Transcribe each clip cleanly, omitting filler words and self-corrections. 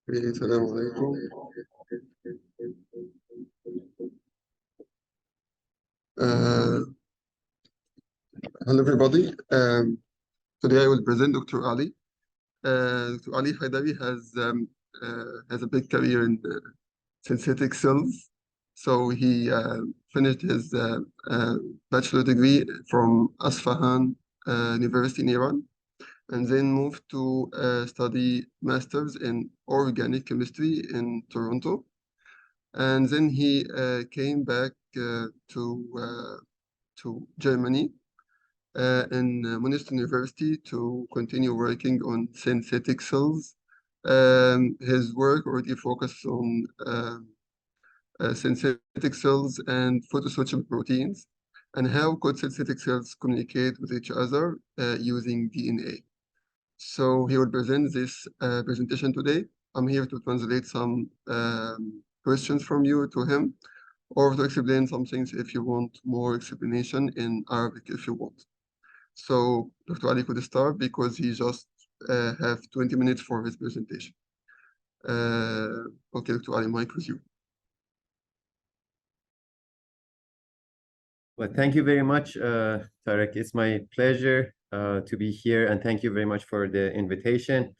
السلام عليكم. Uh, Hello everybody. Today I will present Dr. Ali. Dr. Ali Heidari has a big career in synthetic cells. So he finished his bachelor degree from Asfahan University in Iran, and then moved to study masters in organic chemistry in Toronto. And then he came back to Germany in Münster University to continue working on synthetic cells. His work already focused on synthetic cells and photosocial proteins, and how could synthetic cells communicate with each other using DNA. So he will present this presentation today. I'm here to translate some questions from you to him, or to explain some things if you want more explanation in Arabic if you want. So Dr. Ali could start because he just have 20 minutes for his presentation. Okay, Dr. Ali, mic with you. Well, thank you very much, Tarek. It's my pleasure to be here, and thank you very much for the invitation.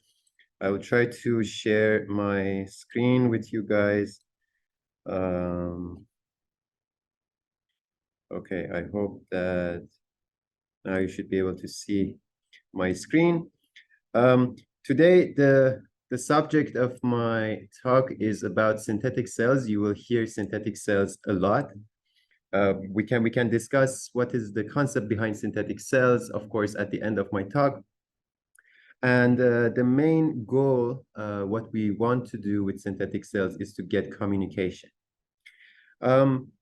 I will try to share my screen with you guys. Okay, I hope that now you should be able to see my screen. Today, the subject of my talk is about synthetic cells. You will hear synthetic cells a lot. We can discuss what is the concept behind synthetic cells, of course, at the end of my talk. And the main goal, what we want to do with synthetic cells is to get communication.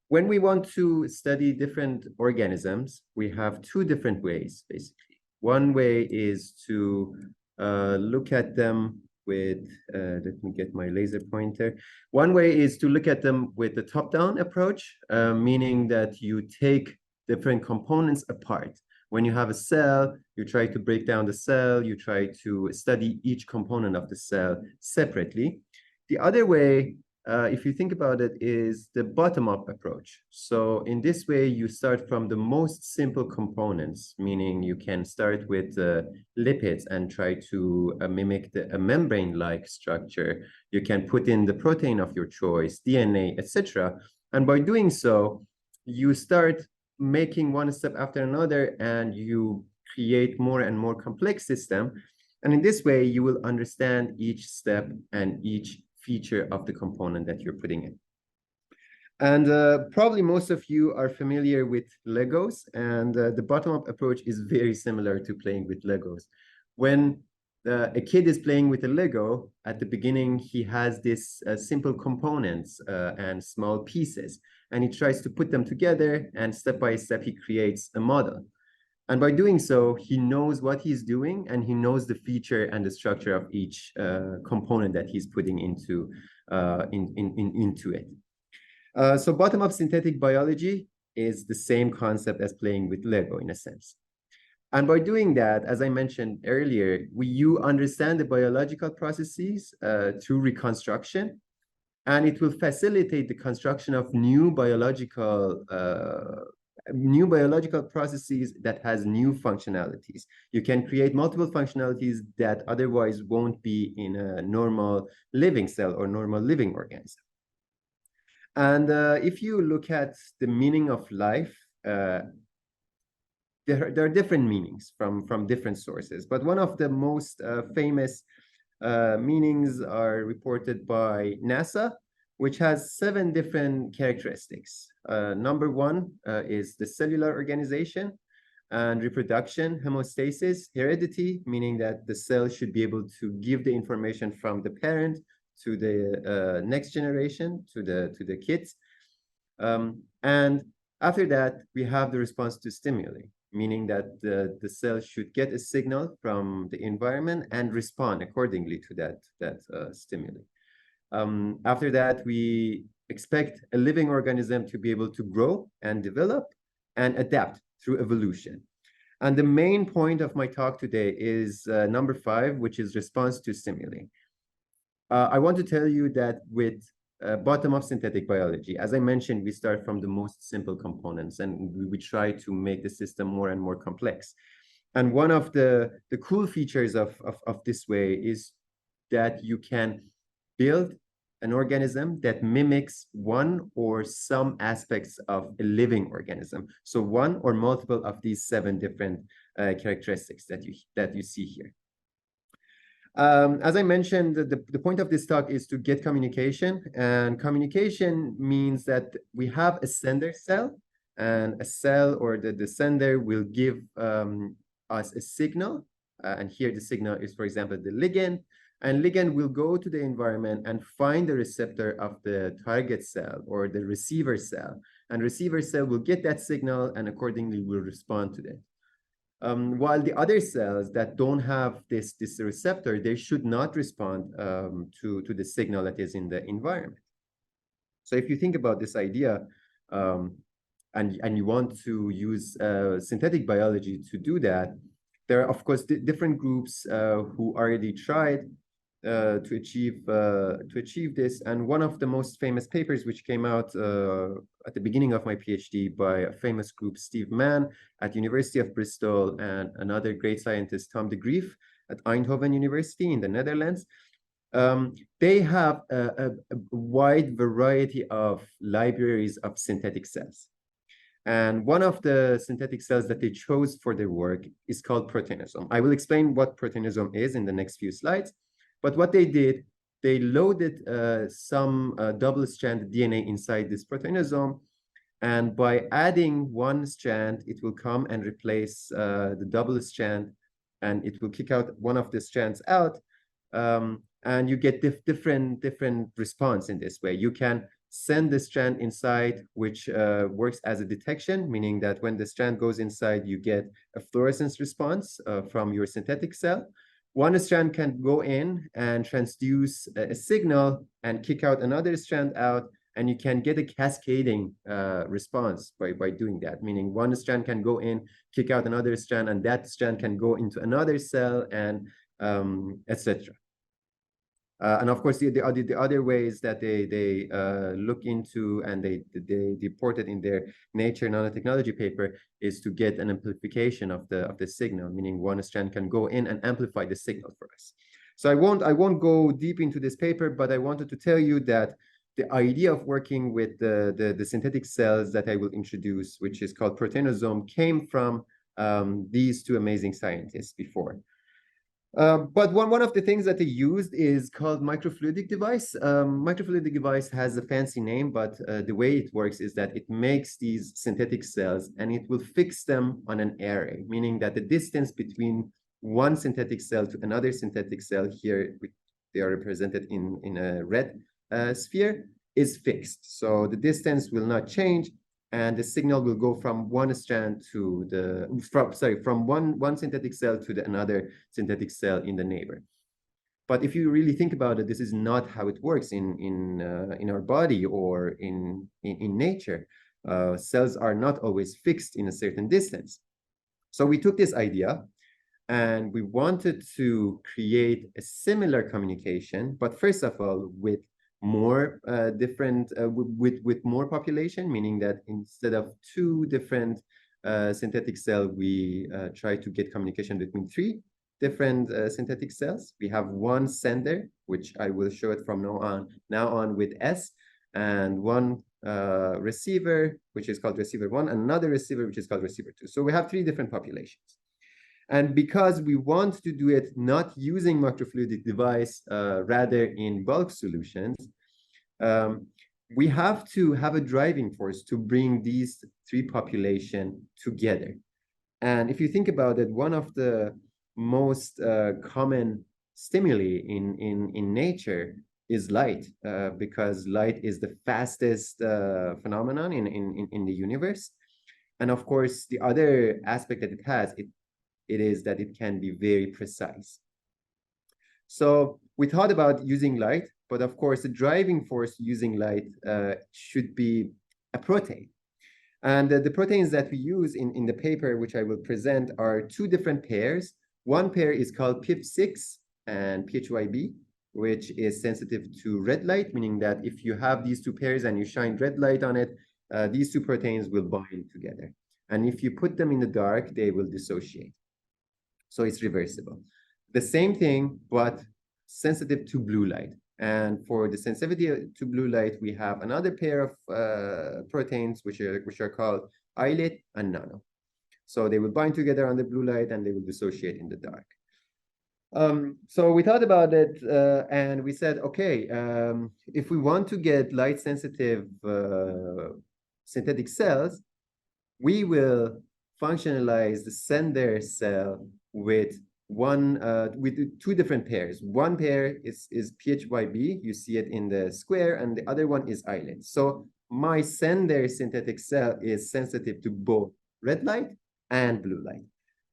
When we want to study different organisms, we have two different ways, basically. One way is to look at them with, let me get my laser pointer. One way is to look at them with the top-down approach, meaning that you take different components apart. When you have a cell, you try to break down the cell, you try to study each component of the cell separately. The other way, if you think about it, is the bottom-up approach. So in this way, you start from the most simple components, meaning you can start with lipids and try to mimic a membrane-like structure. You can put in the protein of your choice, DNA, etc. And by doing so, you start making one step after another, and you create more and more complex system. And in this way, you will understand each step and each feature of the component that you're putting in. And probably most of you are familiar with Legos, and the bottom-up approach is very similar to playing with Legos. When a kid is playing with a Lego, at the beginning, he has these simple components and small pieces, and he tries to put them together, and step by step, he creates a model. And by doing so, he knows what he's doing, and he knows the feature and the structure of each component that he's putting into it. So bottom-up synthetic biology is the same concept as playing with Lego in a sense. And by doing that, as I mentioned earlier, you understand the biological processes through reconstruction, and it will facilitate the construction of new biological processes that has new functionalities. You can create multiple functionalities that otherwise won't be in a normal living cell or normal living organism. And if you look at the meaning of life, there are different meanings from different sources. But one of the most famous meanings are reported by NASA, which has 7 different characteristics. Number 1 is the cellular organization and reproduction, homeostasis, heredity, meaning that the cell should be able to give the information from the parent to the next generation, to the kids. And after that, we have the response to stimuli, meaning that the cell should get a signal from the environment and respond accordingly to that stimuli. After that, we expect a living organism to be able to grow and develop and adapt through evolution. And the main point of my talk today is number 5, which is response to stimuli. I want to tell you that with bottom-up synthetic biology, as I mentioned, we start from the most simple components and we try to make the system more and more complex. And one of the cool features of this way is that you can build an organism that mimics one or some aspects of a living organism. So one or multiple of these 7 different characteristics that you see here. As I mentioned, the point of this talk is to get communication, and communication means that we have a sender cell, and a cell or the sender will give us a signal, and here the signal is, for example, the ligand, and ligand will go to the environment and find the receptor of the target cell or the receiver cell, and receiver cell will get that signal and accordingly will respond to it. While the other cells that don't have this receptor, they should not respond to the signal that is in the environment. So if you think about this idea, and you want to use synthetic biology to do that, there are, of course, different groups who already tried to achieve this. And one of the most famous papers which came out at the beginning of my PhD by a famous group, Steve Mann at University of Bristol, and another great scientist, Tom de Greef at Eindhoven University in the Netherlands. They have a wide variety of libraries of synthetic cells. And one of the synthetic cells that they chose for their work is called proteinosome. I will explain what proteinosome is in the next few slides. But what they did, they loaded some double-stranded DNA inside this proteinosome. And by adding one strand, it will come and replace the double strand, and it will kick out one of the strands out. And you get different response in this way. You can send the strand inside, which works as a detection, meaning that when the strand goes inside, you get a fluorescence response from your synthetic cell. One strand can go in and transduce a signal and kick out another strand out, and you can get a cascading response by doing that, meaning one strand can go in, kick out another strand, and that strand can go into another cell, and etc. And of course, the other ways that they look into and they reported in their Nature nanotechnology paper is to get an amplification of the signal, meaning one strand can go in and amplify the signal for us. So I won't go deep into this paper, but I wanted to tell you that the idea of working with the synthetic cells that I will introduce, which is called proteinosome, came from these 2 amazing scientists before. But one of the things that they used is called microfluidic device. Microfluidic device has a fancy name, but the way it works is that it makes these synthetic cells and it will fix them on an array, meaning that the distance between one synthetic cell to another synthetic cell, here they are represented in a red sphere, is fixed. So the distance will not change, and the signal will go from one strand to from one synthetic cell to another synthetic cell in the neighbor. But if you really think about it, this is not how it works in our body or in nature. Cells are not always fixed in a certain distance. So we took this idea and we wanted to create a similar communication, but first of all, with more with more population, meaning that instead of 2 different synthetic cells, we try to get communication between 3 different synthetic cells. We have one sender, which I will show it from now on with S, and one receiver, which is called receiver 1, and another receiver, which is called receiver 2. So we have 3 different populations. And because we want to do it not using microfluidic device, rather in bulk solutions, we have to have a driving force to bring these 3 populations together. And if you think about it, one of the most common stimuli in nature is light, because light is the fastest phenomenon in the universe. And of course, the other aspect that it has, it is that it can be very precise. So we thought about using light, but of course, the driving force using light should be a protein. And the proteins that we use in the paper, which I will present, are 2 different pairs. One pair is called PIP6 and PHYB, which is sensitive to red light, meaning that if you have these two pairs and you shine red light on it, these two proteins will bind together. And if you put them in the dark, they will dissociate. So it's reversible. The same thing, but sensitive to blue light. And for the sensitivity to blue light, we have another pair of proteins, which are called islet and nano. So they will bind together on the blue light and they will dissociate in the dark. So we thought about it and we said, okay, if we want to get light sensitive synthetic cells, we will functionalize the sender cell with two different pairs. One pair is PHYB, you see it in the square, and the other one is islet. So my sender synthetic cell is sensitive to both red light and blue light.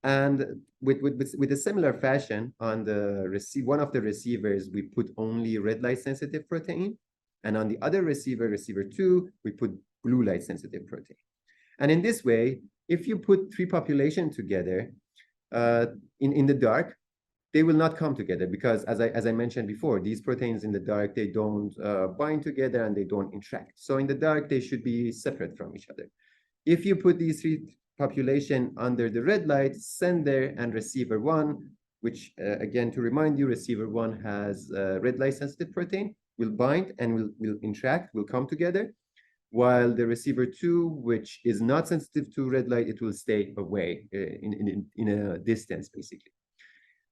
And with a similar fashion, on the one of the receivers, we put only red light sensitive protein. And on the other receiver, receiver 2, we put blue light sensitive protein. And in this way, if you put three populations together in the dark, they will not come together because, as I mentioned before, these proteins in the dark, they don't bind together and they don't interact. So in the dark, they should be separate from each other. If you put these three population under the red light, sender and receiver 1, which again, to remind you, receiver 1 has red light sensitive protein, will bind and will interact, will come together. While the receiver 2, which is not sensitive to red light, it will stay away in a distance, basically.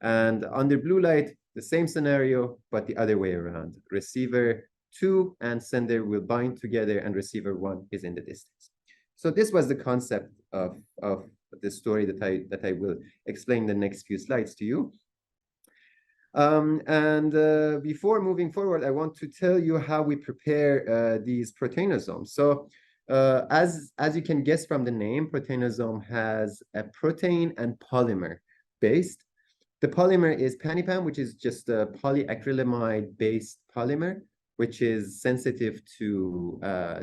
And under blue light, the same scenario, but the other way around. Receiver 2 and sender will bind together and receiver 1 is in the distance. So this was the concept of the story that I will explain the next few slides to you. Before moving forward, I want to tell you how we prepare these proteinosomes. So as you can guess from the name, proteinosome has a protein and polymer based. The polymer is PANIPAM, which is just a polyacrylamide-based polymer, which is sensitive to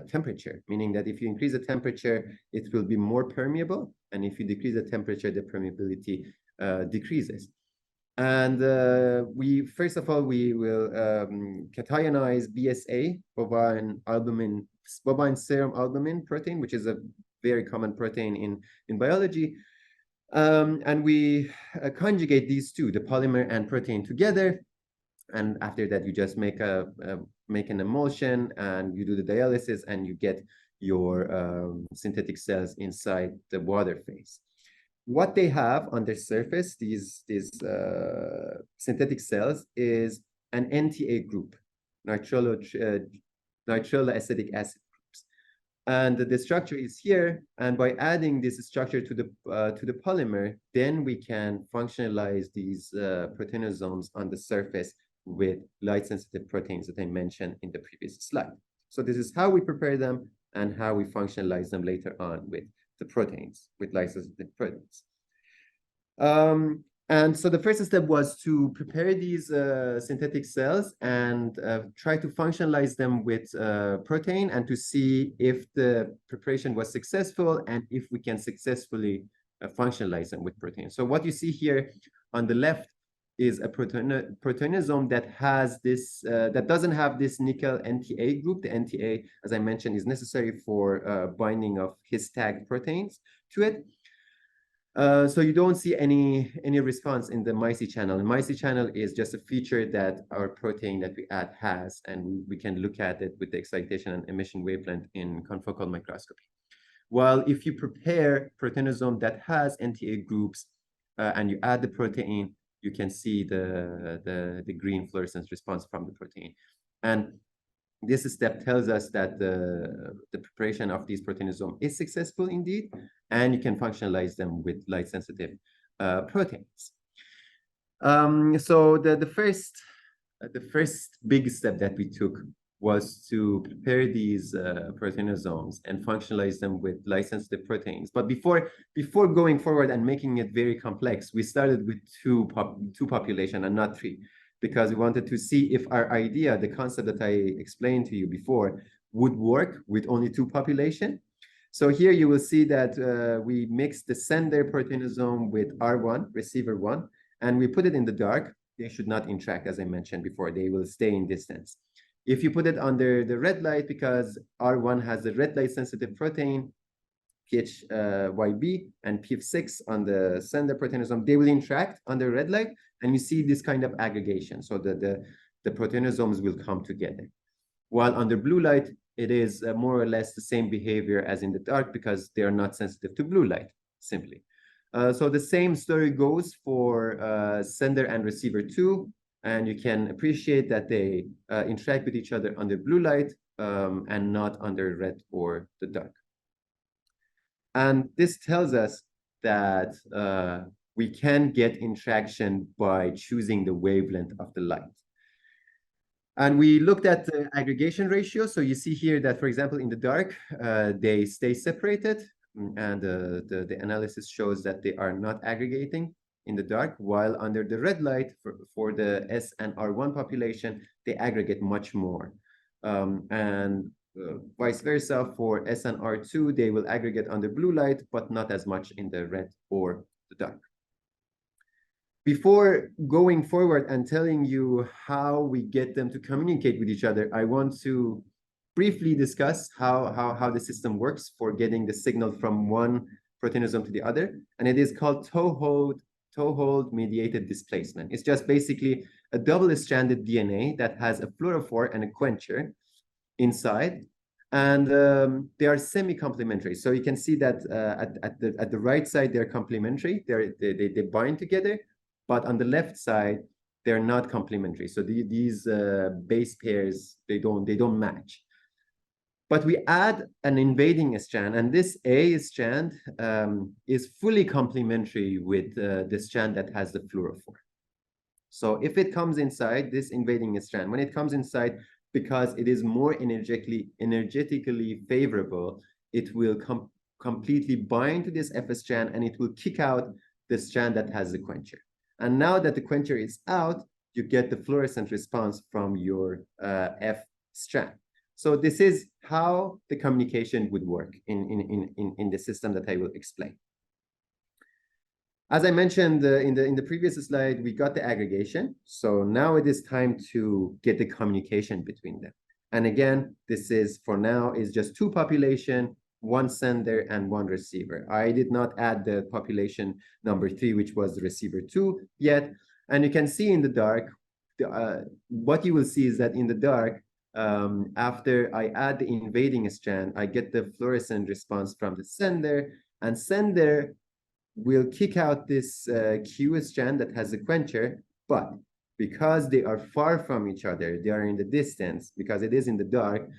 temperature, meaning that if you increase the temperature, it will be more permeable. And if you decrease the temperature, the permeability decreases. And first of all, we will cationize BSA, bovine serum albumin protein, which is a very common protein in biology. And we conjugate these two, the polymer and protein, together. And after that, you just make an emulsion and you do the dialysis and you get your synthetic cells inside the water phase. What they have on their surface, these synthetic cells, is an NTA group, nitroacetic acid groups. And the structure is here. And by adding this structure to the polymer, then we can functionalize these proteinosomes on the surface with light-sensitive proteins that I mentioned in the previous slide. So this is how we prepare them and how we functionalize them later on with the proteins, with light-sensitive proteins. And so the first step was to prepare these synthetic cells and try to functionalize them with protein and to see if the preparation was successful and if we can successfully functionalize them with protein. So what you see here on the left is a proteinosome that has this, that doesn't have this nickel NTA group. The NTA, as I mentioned, is necessary for binding of his-tagged proteins to it. So you don't see any response in the MIC channel. The MIC channel is just a feature that our protein that we add has, and we can look at it with the excitation and emission wavelength in confocal microscopy. While if you prepare proteinosome that has NTA groups and you add the protein, you can see the green fluorescence response from the protein. And this step tells us that the preparation of these proteinosomes is successful indeed, and you can functionalize them with light-sensitive proteins. So the first big step that we took was to prepare these proteinosomes and functionalize them with light-sensitive proteins. But before going forward and making it very complex, we started with two populations and not three, because we wanted to see if our idea, the concept that I explained to you before, would work with only two populations. So here you will see that we mixed the sender proteinosome with R1, receiver 1, and we put it in the dark. they should not interact, as I mentioned before. They will stay in distance. If you put it under the red light, because R1 has a red light sensitive protein, PHYB and PF6 on the sender proteasome, they will interact under red light, and you see this kind of aggregation. So the proteasomes will come together. While under blue light, it is more or less the same behavior as in the dark because they are not sensitive to blue light, simply. So the same story goes for sender and receiver too, and you can appreciate that they interact with each other under blue light and not under red or the dark. And this tells us that we can get interaction by choosing the wavelength of the light. And we looked at the aggregation ratio. So you see here that, for example, in the dark, they stay separated. And the analysis shows that they are not aggregating in the dark, while under the red light, for the S and R1 population, they aggregate much more. Vice versa, for S and R2, they will aggregate under blue light, but not as much in the red or the dark. Before going forward and telling you how we get them to communicate with each other, I want to briefly discuss how the system works for getting the signal from one proteasome to the other. And it is called toe-hold mediated displacement. It's just basically a double-stranded DNA that has a fluorophore and a quencher inside, and they are semi-complementary. So you can see that at the right side, they're complementary. They bind together, but on the left side, they're not complementary. So these base pairs, they don't match. But we add an invading strand, and this A strand is fully complementary with the strand that has the fluorophore. So if it comes inside, this invading strand, when it comes inside, because it is more energetically favorable, it will completely bind to this F strand, and it will kick out the strand that has the quencher. And now that the quencher is out, you get the fluorescent response from your F strand. So this is how the communication would work in the system that I will explain. As I mentioned in the previous slide, we got the aggregation. So now it is time to get the communication between them. And again, this is for now is just two population, one sender and one receiver. I did not add the population number 3, which was the receiver 2 yet. And you can see in the dark, what you will see is that in the dark, after I add the invading strand, I get the fluorescent response from the sender, and sender will kick out this Q strand that has a quencher, but because they are far from each other, they are in the distance, because it is in the dark,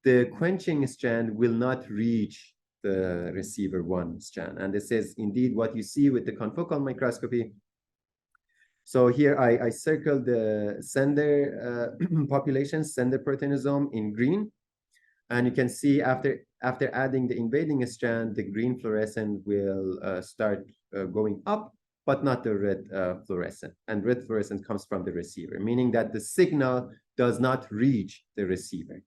the quenching strand will not reach the receiver 1 strand. And this is indeed what you see with the confocal microscopy. So here I circled the sender population, sender proteasome in green. And you can see after adding the invading strand, the green fluorescent will start going up, but not the red fluorescent. And red fluorescent comes from the receiver, meaning that the signal does not reach the receiver.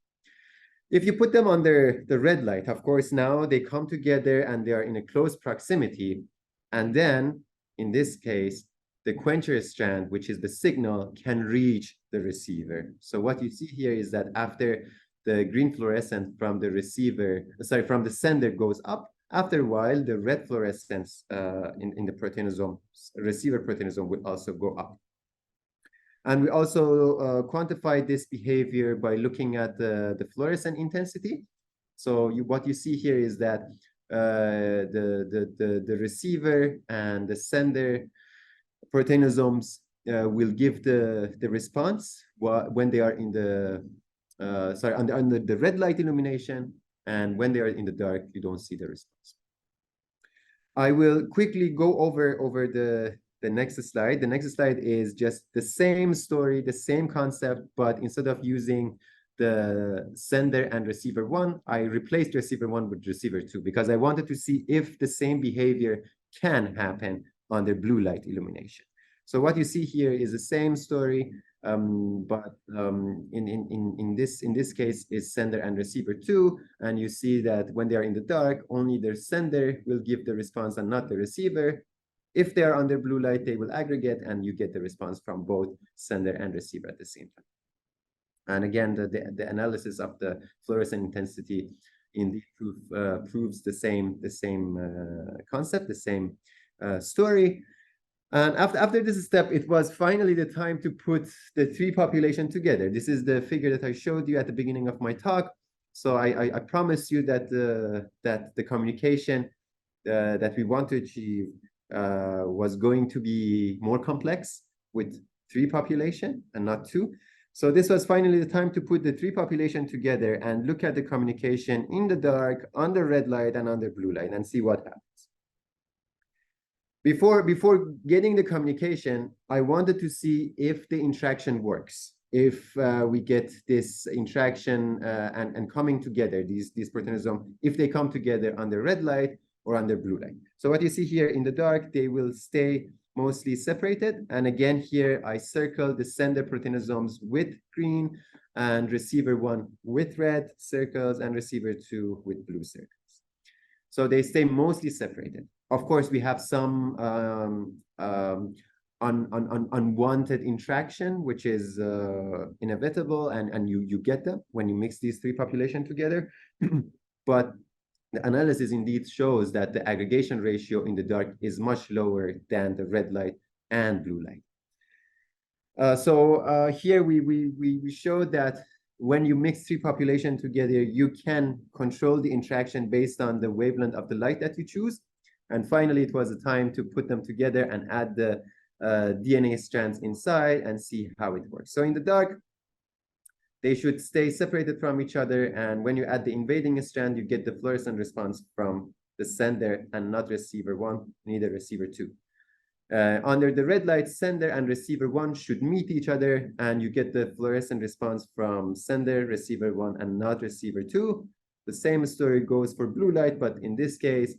If you put them under the red light, of course, now they come together and they are in a close proximity. And then, in this case, the quencher strand, which is the signal, can reach the receiver. So what you see here is that after the green fluorescent from the receiver, from the sender goes up, after a while, the red fluorescence in the proteasome, receiver proteasome, will also go up. And we also quantify this behavior by looking at the fluorescent intensity. So what you see here is that the receiver and the sender proteasomes will give the response when they are in the under the red light illumination, and when they are in the dark, you don't see the response. I will quickly go over the next slide. The next slide is just the same story, the same concept, but instead of using the sender and receiver 1, I replaced receiver 1 with receiver 2 because I wanted to see if the same behavior can happen under blue light illumination. So what you see here is the same story, but in this case is sender and receiver 2, and you see that when they are in the dark, only the sender will give the response and not the receiver. If they are under blue light, they will aggregate and you get the response from both sender and receiver at the same time. And again, the analysis of the fluorescent intensity indeed proves the same concept, the same story. And after this step, it was finally the time to put the three populations together. This is the figure that I showed you at the beginning of my talk. So I promised you that the communication that we want to achieve was going to be more complex with three population and not two. So this was finally the time to put the three population together and look at the communication in the dark, under red light, and under blue light, and see what happens. Before getting the communication, I wanted to see if the interaction works. If we get this interaction and coming together, these proteinosomes, if they come together under red light or under blue light. So what you see here in the dark, they will stay mostly separated. And again, here I circle the sender proteinosomes with green and receiver 1 with red circles and receiver 2 with blue circles. So they stay mostly separated. Of course, we have some unwanted interaction, which is inevitable, and you get them when you mix these three populations together. But the analysis indeed shows that the aggregation ratio in the dark is much lower than the red light and blue light. So here we showed that when you mix three populations together, you can control the interaction based on the wavelength of the light that you choose. And finally, it was the time to put them together and add the DNA strands inside and see how it works. So in the dark, they should stay separated from each other. And when you add the invading strand, you get the fluorescent response from the sender and not receiver 1, neither receiver 2. Under the red light, sender and receiver 1 should meet each other, and you get the fluorescent response from sender, receiver 1, and not receiver 2. The same story goes for blue light, but in this case,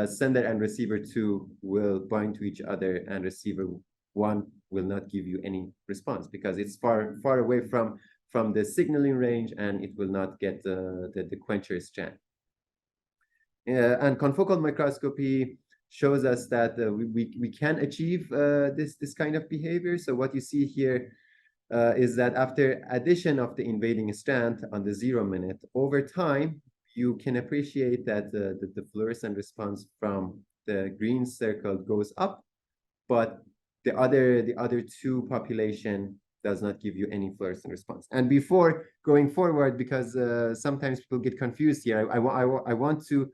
sender and receiver 2 will bind to each other, and receiver 1 will not give you any response because it's far away from the signaling range, and it will not get the quencher strand. And confocal microscopy shows us that we can achieve this kind of behavior. So what you see here is that after addition of the invading strand on the 0 minute, over time, you can appreciate that the fluorescent response from the green circle goes up, but the other two population does not give you any fluorescent response. And before going forward, because sometimes people get confused here, I want to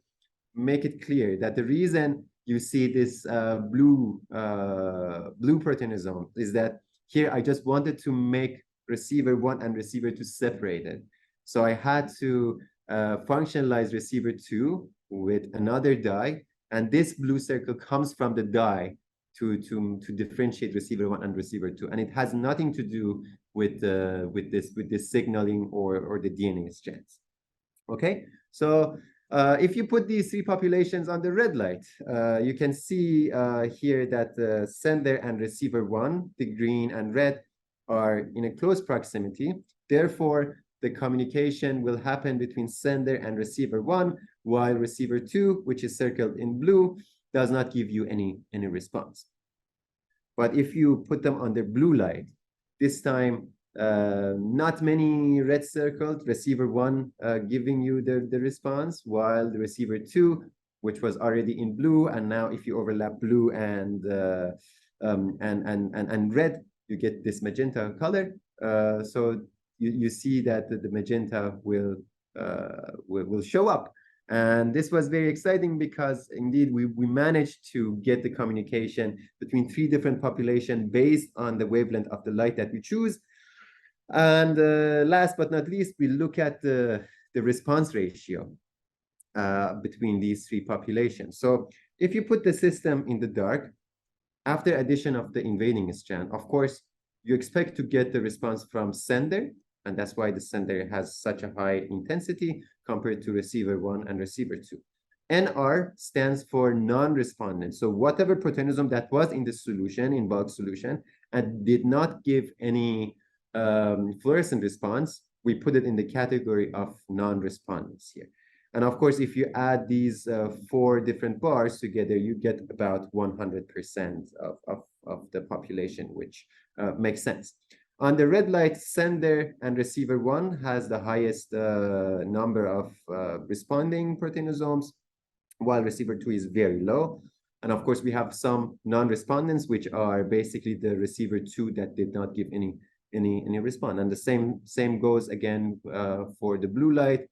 make it clear that the reason you see this blue proteanosome is that here I just wanted to make receiver 1 and receiver 2 separated. So I had to functionalize receiver 2 with another dye, and this blue circle comes from the dye to differentiate receiver 1 and receiver 2, and it has nothing to do with this signaling or the DNA strands. Okay, so if you put these three populations on the red light, you can see here that the sender and receiver 1, the green and red, are in a close proximity. Therefore, the communication will happen between sender and receiver 1, while receiver 2, which is circled in blue, does not give you any response. But if you put them under blue light, this time not many red circled, receiver 1 giving you the response, while the receiver 2, which was already in blue, and now if you overlap blue and red, you get this magenta color. So you see that the magenta will show up. And this was very exciting because indeed we managed to get the communication between three different populations based on the wavelength of the light that we choose. And last but not least, we look at the response ratio between these three populations. So if you put the system in the dark, after addition of the invading strand, of course, you expect to get the response from sender, and that's why the sender has such a high intensity compared to receiver 1 and receiver 2. NR stands for non-respondent. So whatever proteinosome that was in the solution, in bulk solution, and did not give any fluorescent response, we put it in the category of non-respondents here. And of course, if you add these 4 different bars together, you get about 100% of the population, which makes sense. On the red light, sender and receiver 1 has the highest number of responding proteinosomes, while receiver 2 is very low. And of course, we have some non-respondents, which are basically the receiver 2 that did not give any response. And the same goes again for the blue light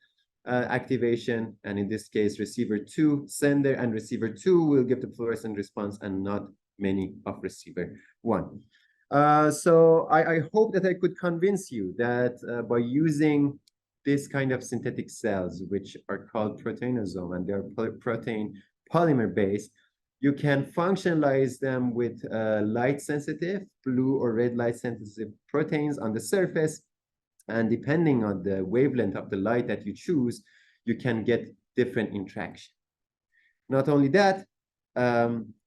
activation. And in this case, receiver 2, sender and receiver 2 will give the fluorescent response and not many of receiver 1. So I hope that I could convince you that by using this kind of synthetic cells, which are called proteinosome, and they're protein polymer based, you can functionalize them with light sensitive, blue or red light sensitive proteins on the surface. And depending on the wavelength of the light that you choose, you can get different interaction. Not only that,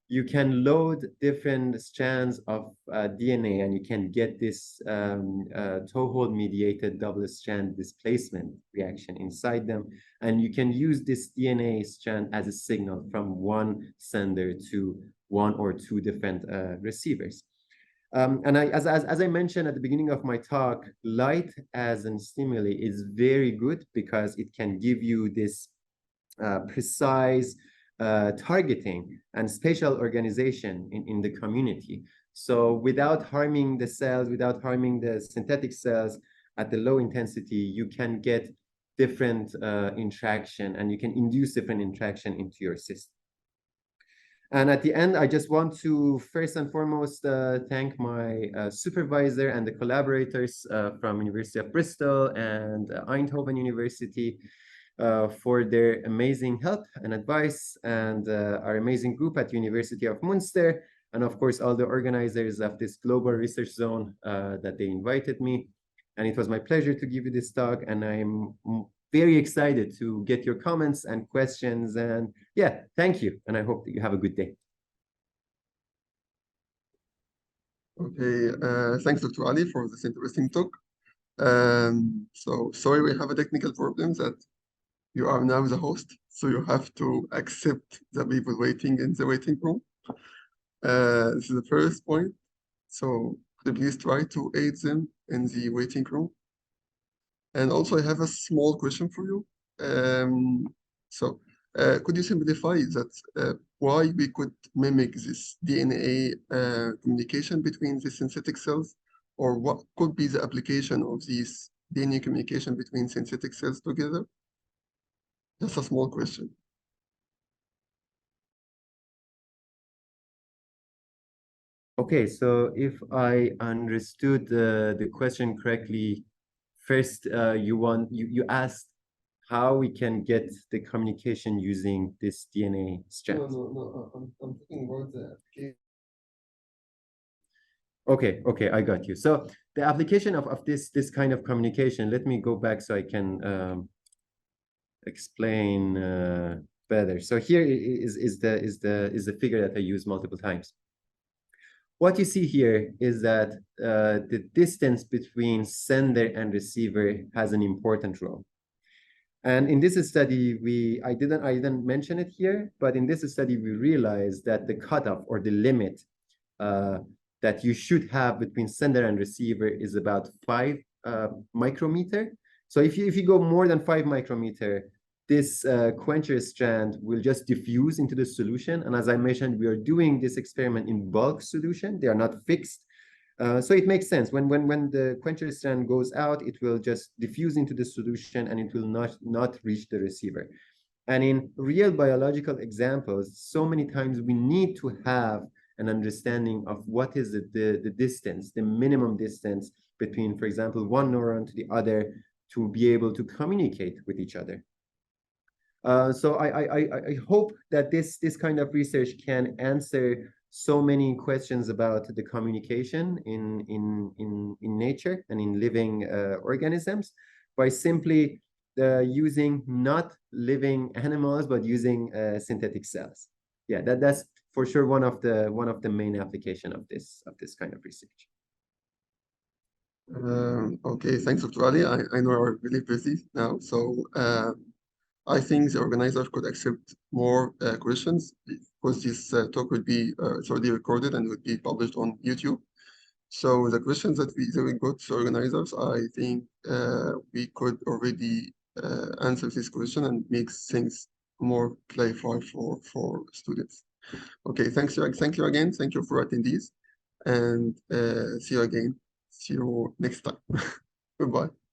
you can load different strands of DNA, and you can get this toehold mediated double strand displacement reaction inside them. And you can use this DNA strand as a signal from one sender to 1 or 2 different receivers. And as I mentioned at the beginning of my talk, light as a stimuli is very good because it can give you this precise targeting and spatial organization in the community. So without harming the cells, without harming the synthetic cells at the low intensity, you can get different interaction, and you can induce different interaction into your system. And at the end, I just want to first and foremost thank my supervisor and the collaborators from University of Bristol and Eindhoven University for their amazing help and advice, and our amazing group at University of Münster, and of course all the organizers of this global research zone that they invited me. And it was my pleasure to give you this talk, and I'm very excited to get your comments and questions. And yeah, thank you, and I hope that you have a good day. Okay, thanks, Dr. Ali, for this interesting talk. So sorry, we have a technical problem that you are now the host, so you have to accept the people waiting in the waiting room. This is the first point. So could you please try to aid them in the waiting room? And also, I have a small question for you. Could you simplify that why we could mimic this DNA communication between the synthetic cells, or what could be the application of these DNA communication between synthetic cells together? Just a small question. Okay, so if I understood the question correctly, first you asked how we can get the communication using this DNA strand. No, I'm talking about the application. Okay, I got you. So the application of this kind of communication, let me go back so I can explain better. So here is the figure that I use multiple times. What you see here is that the distance between sender and receiver has an important role. And in this study, I didn't mention it here, but in this study, we realized that the cutoff or the limit that you should have between sender and receiver is about 5 micrometer. So if you go more than 5 micrometer, this quencher strand will just diffuse into the solution. And as I mentioned, we are doing this experiment in bulk solution. They are not fixed. So it makes sense. When the quencher strand goes out, it will just diffuse into the solution and it will not reach the receiver. And in real biological examples, so many times we need to have an understanding of what is the distance, the minimum distance between, for example, one neuron to the other to be able to communicate with each other. So I hope that this kind of research can answer so many questions about the communication in nature and in living organisms by simply using not living animals but using synthetic cells. Yeah, that's for sure one of the main application of this kind of research. Okay, thanks, Dr. Ali. I know you're really busy now, so I think the organizer could accept more questions because this talk will be it's already recorded and will be published on YouTube. So the questions that we got to organizers, I think we could already answer this question and make things more playful for students. Okay, thank you again. Thank you for attendees, and see you again. See you next time. Goodbye.